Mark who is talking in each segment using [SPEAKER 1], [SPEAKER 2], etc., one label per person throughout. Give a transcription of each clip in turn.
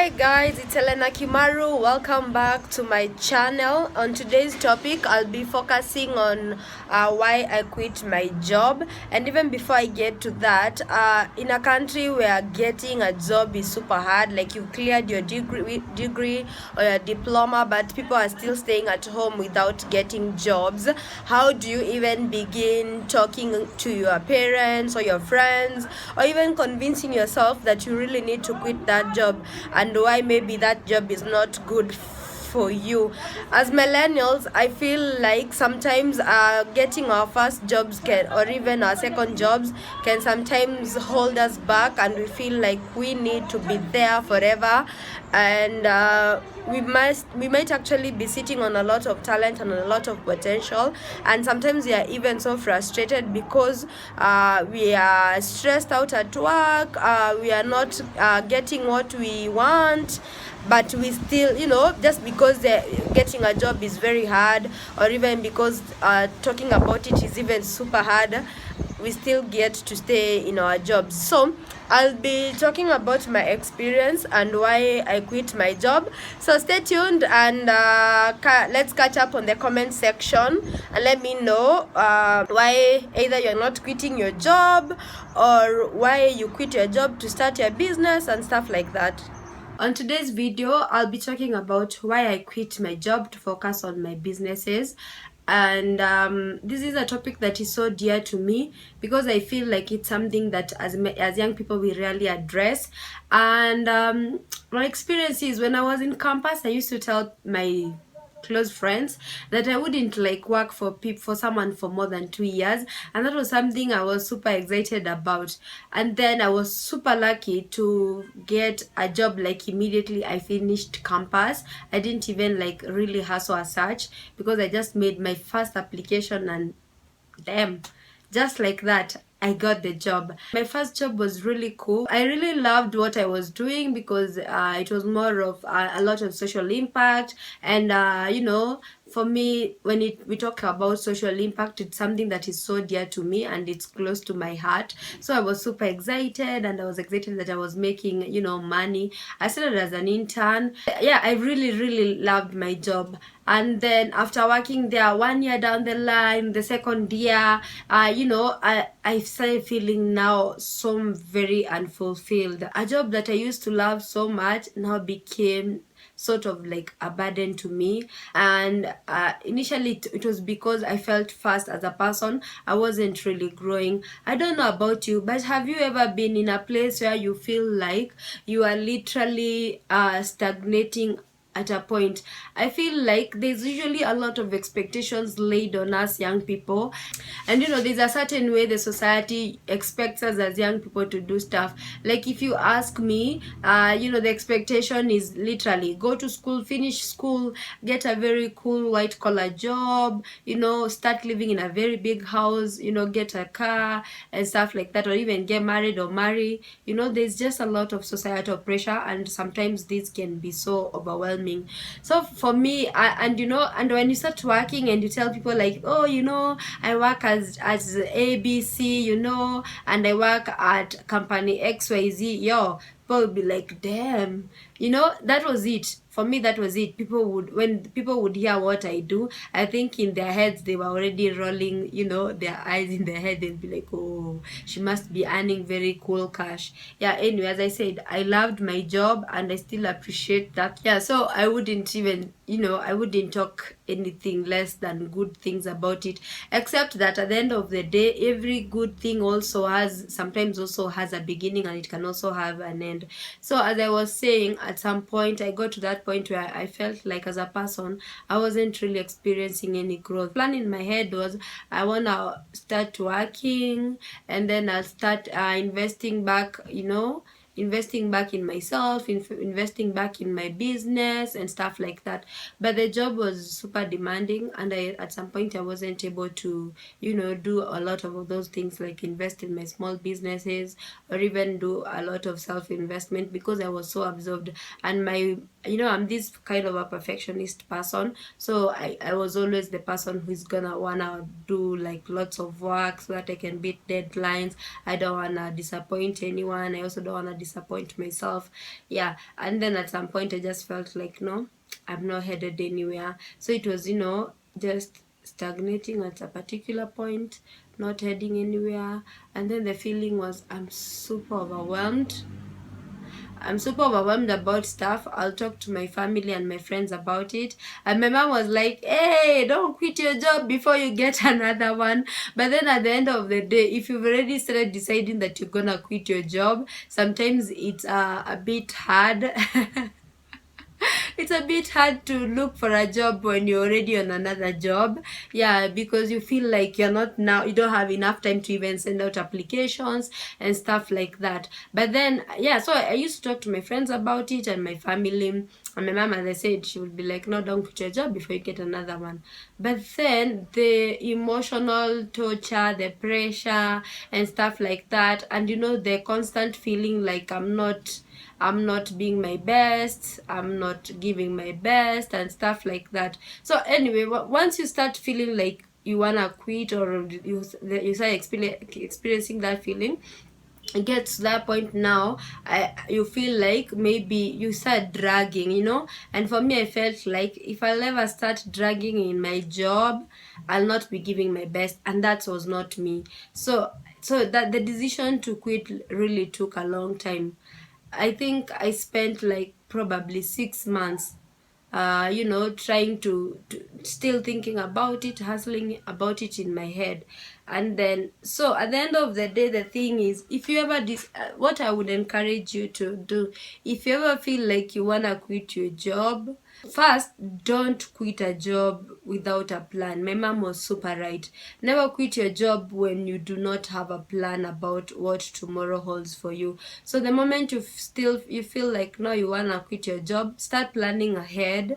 [SPEAKER 1] Hi guys, it's Elena Kimaru. Welcome back to my channel. On today's topic, I'll be focusing on why I quit my job. And even before I get to that, in a country where getting a job is super hard, like you cleared your degree or your diploma, but people are still staying at home without getting jobs. How do you even begin talking to your parents or your friends, or even convincing yourself that you really need to quit that job and why maybe that job is not good for you? As millennials, I feel like sometimes getting our first jobs or even our second jobs can sometimes hold us back, and we feel like we need to be there forever, and we might actually be sitting on a lot of talent and a lot of potential, and sometimes we are even so frustrated because we are stressed out at work, we are not getting what we want, but we still, just because getting a job is very hard, or even because talking about it is even super hard, we still get to stay in our jobs. So I'll be talking about my experience and why I quit my job. So stay tuned, and let's catch up on the comment section and let me know why either you're not quitting your job or why you quit your job to start your business and stuff like that. On today's video, I'll be talking about why I quit my job to focus on my businesses. And this is a topic that is so dear to me because I feel like it's something that as young people we rarely address. And my experience is, when I was in campus, I used to tell my close friends that I wouldn't like work for someone for more than 2 years, and that was something I was super excited about. And then I was super lucky to get a job like immediately I finished campus. I didn't even like really hustle as such, because I just made my first application and damn, just like that I got the job. My first job was really cool. I really loved what I was doing because it was more of a lot of social impact, and for me, when we talk about social impact, it's something that is so dear to me and it's close to my heart. So I was super excited, and I was excited that I was making money. I started as an intern. Yeah, I really loved my job. And then after working there 1 year down the line, the second year, I started feeling now so very unfulfilled. A job that I used to love so much now became sort of like a burden to me. And initially it was because I felt first, as a person, I wasn't really growing. I don't know about you, but have you ever been in a place where you feel like you are literally stagnating at a point? I feel like there's usually a lot of expectations laid on us young people, and there's a certain way the society expects us as young people to do stuff. Like, if you ask me, the expectation is literally go to school, finish school, get a very cool white collar job, start living in a very big house, get a car and stuff like that, or even get married or marry. There's just a lot of societal pressure, and sometimes this can be so overwhelming. So for me, and when you start working and you tell people like, oh, I work as ABC, and I work at company XYZ, people will be like, damn, that was it. For me, that was it. When people would hear what I do, I think in their heads they were already rolling, their eyes in their head. They'll be like, oh, she must be earning very cool cash. Yeah, anyway, as I said, I loved my job and I still appreciate that. Yeah, so I wouldn't even, I wouldn't talk anything less than good things about it, except that at the end of the day, every good thing sometimes also has a beginning, and it can also have an end. So as I was saying, at some point I got to that point where I felt like, as a person, I wasn't really experiencing any growth. Plan in my head was, I want to start working, and then I'll start investing back in myself, investing back in my business and stuff like that. But the job was super demanding, and at some point I wasn't able to do a lot of those things, like invest in my small businesses or even do a lot of self-investment, because I was so absorbed. And I'm this kind of a perfectionist person, so I was always the person who's gonna wanna do like lots of work so that I can beat deadlines. I don't wanna disappoint anyone. I also don't wanna disappoint myself. Yeah, and then at some point I just felt like, no, I'm not headed anywhere. So it was, just stagnating at a particular point, not heading anywhere. And then the feeling was, I'm super overwhelmed about stuff. I'll talk to my family and my friends about it. And my mom was like, hey, don't quit your job before you get another one. But then at the end of the day, if you've already started deciding that you're gonna quit your job, sometimes it's a bit hard. It's a bit hard to look for a job when you're already on another job. Yeah, because you feel like you don't have enough time to even send out applications and stuff like that. But then, yeah, so I used to talk to my friends about it and my family. And my mom, as I said, she would be like, no, don't quit your job before you get another one. But then the emotional torture, the pressure and stuff like that, and the constant feeling like I'm not being my best, I'm not giving my best and stuff like that. So anyway, once you start feeling like you wanna quit, or you start experiencing that feeling, it gets to that point now, you feel like maybe you start dragging, and for me, I felt like if I'll ever start dragging in my job, I'll not be giving my best, and that was not me. So that the decision to quit really took a long time. I think I spent like probably 6 months, trying to still thinking about it, hustling about it in my head. And then, so at the end of the day, the thing is, if you ever, what I would encourage you to do, if you ever feel like you want to quit your job, first, don't quit a job without a plan. My mom was super right. Never quit your job when you do not have a plan about what tomorrow holds for you. So the moment you feel like, no, you want to quit your job, start planning ahead.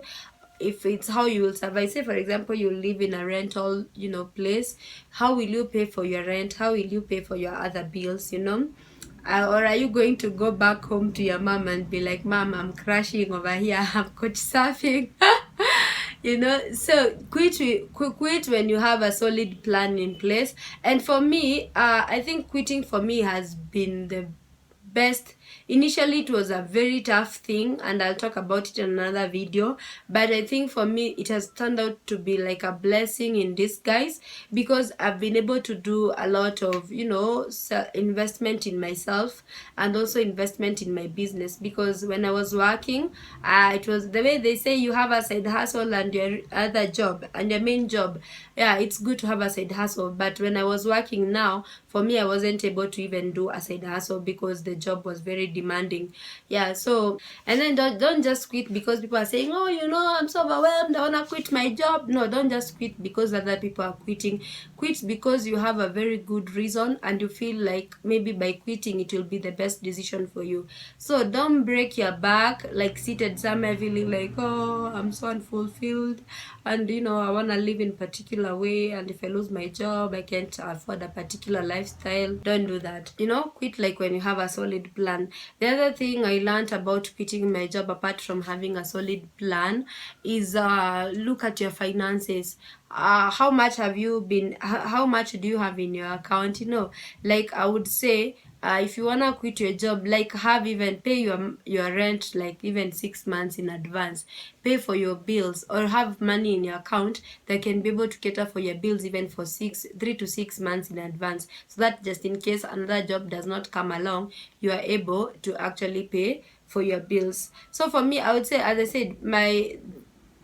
[SPEAKER 1] If it's how you will survive, say for example you live in a rental place, how will you pay for your rent, how will you pay for your other bills, or are you going to go back home to your mom and be like, mom, I'm crashing over here, I'm couch surfing? So quit when you have a solid plan in place. And for me, I think quitting for me has been the best. Initially it was a very tough thing, and I'll talk about it in another video, but I think for me it has turned out to be like a blessing in disguise, because I've been able to do a lot of investment in myself and also investment in my business. Because when I was working, it was the way they say, you have a side hustle and your other job and your main job. Yeah, it's good to have a side hustle, but when I was working now, for me, I wasn't able to even do a side hustle because the job was very demanding. Yeah, so, and then don't just quit because people are saying, oh, I'm so overwhelmed, I want to quit my job. No, don't just quit because other people are quitting. Quit because you have a very good reason and you feel like maybe by quitting it will be the best decision for you. So don't break your back like seated somewhere feeling like, oh, I'm so unfulfilled, and I want to live in particular way, and if I lose my job I can't afford a particular lifestyle. Don't do that. Quit like when you have a solid plan. The other thing I learned about quitting my job, apart from having a solid plan, is look at your finances. How much how much do you have in your account? Like I would say, if you wanna quit your job, like pay your rent like even 6 months in advance, pay for your bills, or have money in your account that can be able to cater for your bills even for 3 to 6 months in advance, so that just in case another job does not come along, you are able to actually pay for your bills. So for me, I would say, as I said,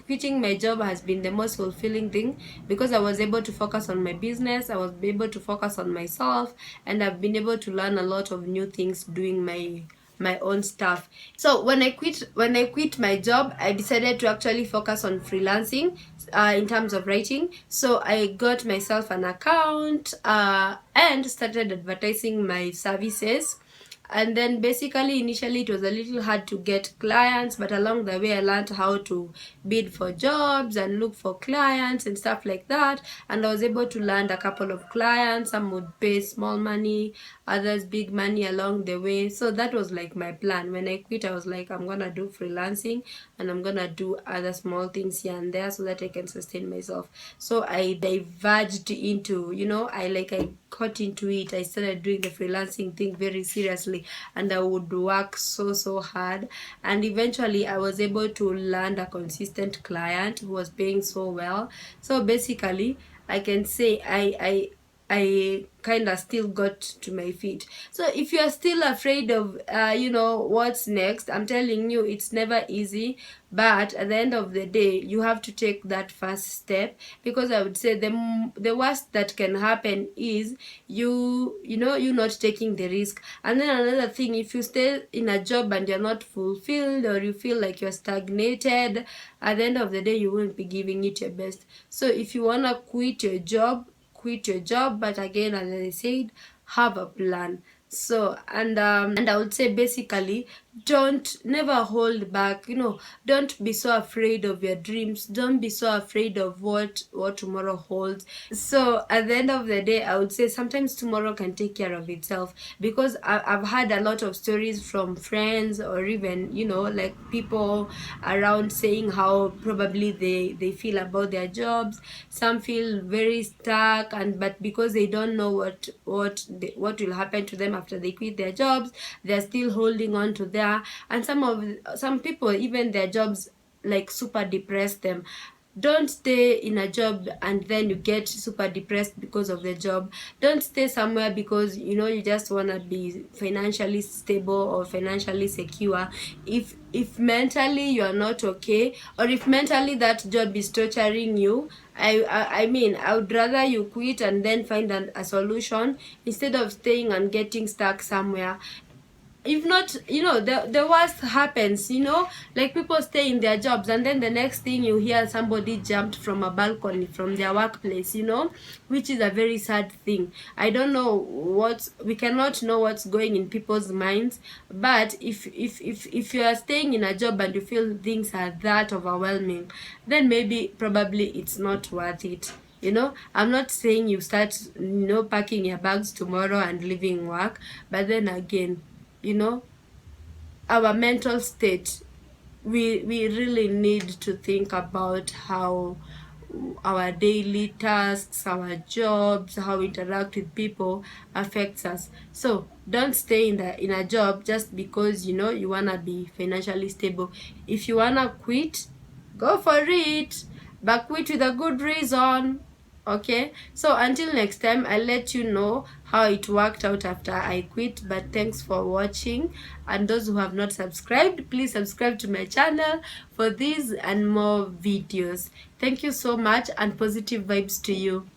[SPEAKER 1] quitting my job has been the most fulfilling thing, because I was able to focus on my business, I was able to focus on myself, and I've been able to learn a lot of new things doing my own stuff. So when I quit my job, I decided to actually focus on freelancing in terms of writing. So I got myself an account and started advertising my services. And then basically initially it was a little hard to get clients, but along the way I learned how to bid for jobs and look for clients and stuff like that, and I was able to land a couple of clients. Some would pay small money, others big money along the way. So that was like my plan. When I quit, I was like, I'm gonna do freelancing and I'm gonna do other small things here and there so that I can sustain myself. So I diverged into, I got into it. I started doing the freelancing thing very seriously. seriously, and I would work so hard, and eventually I was able to land a consistent client who was paying so well. So basically I can say I kind of still got to my feet. So if you are still afraid of what's next, I'm telling you, it's never easy, but at the end of the day you have to take that first step, because I would say the worst that can happen is you not taking the risk. And then another thing, if you stay in a job and you're not fulfilled, or you feel like you're stagnated, at the end of the day you won't be giving it your best. So if you want to quit your job, but again, as I said, have a plan. So and I would say basically, don't never hold back. Don't be so afraid of your dreams. Don't be so afraid of what tomorrow holds. So at the end of the day, I would say sometimes tomorrow can take care of itself, because I've had a lot of stories from friends, or even like people around, saying how probably they feel about their jobs. Some feel very stuck, and but because they don't know what will happen to them after they quit their jobs, they're still holding on to there. And some people, even their jobs like super depress them. Don't stay in a job and then you get super depressed because of the job. Don't stay somewhere because you just want to be financially stable or financially secure. If mentally you are not okay, or if mentally that job is torturing you, I mean, I would rather you quit and then find a solution, instead of staying and getting stuck somewhere. If not, the worst happens, like people stay in their jobs, and then the next thing you hear, somebody jumped from a balcony from their workplace, which is a very sad thing. I don't know we cannot know what's going in people's minds, but if you are staying in a job and you feel things are that overwhelming, then maybe probably it's not worth it. I'm not saying you start packing your bags tomorrow and leaving work, but then again, our mental state, we really need to think about how our daily tasks, our jobs, how we interact with people affects us. So don't stay in a job just because you wanna be financially stable. If you wanna quit, go for it, but quit with a good reason. Okay, so until next time, I'll let you know how it worked out after I quit. But thanks for watching, and those who have not subscribed, please subscribe to my channel for these and more videos. Thank you so much, and positive vibes to you.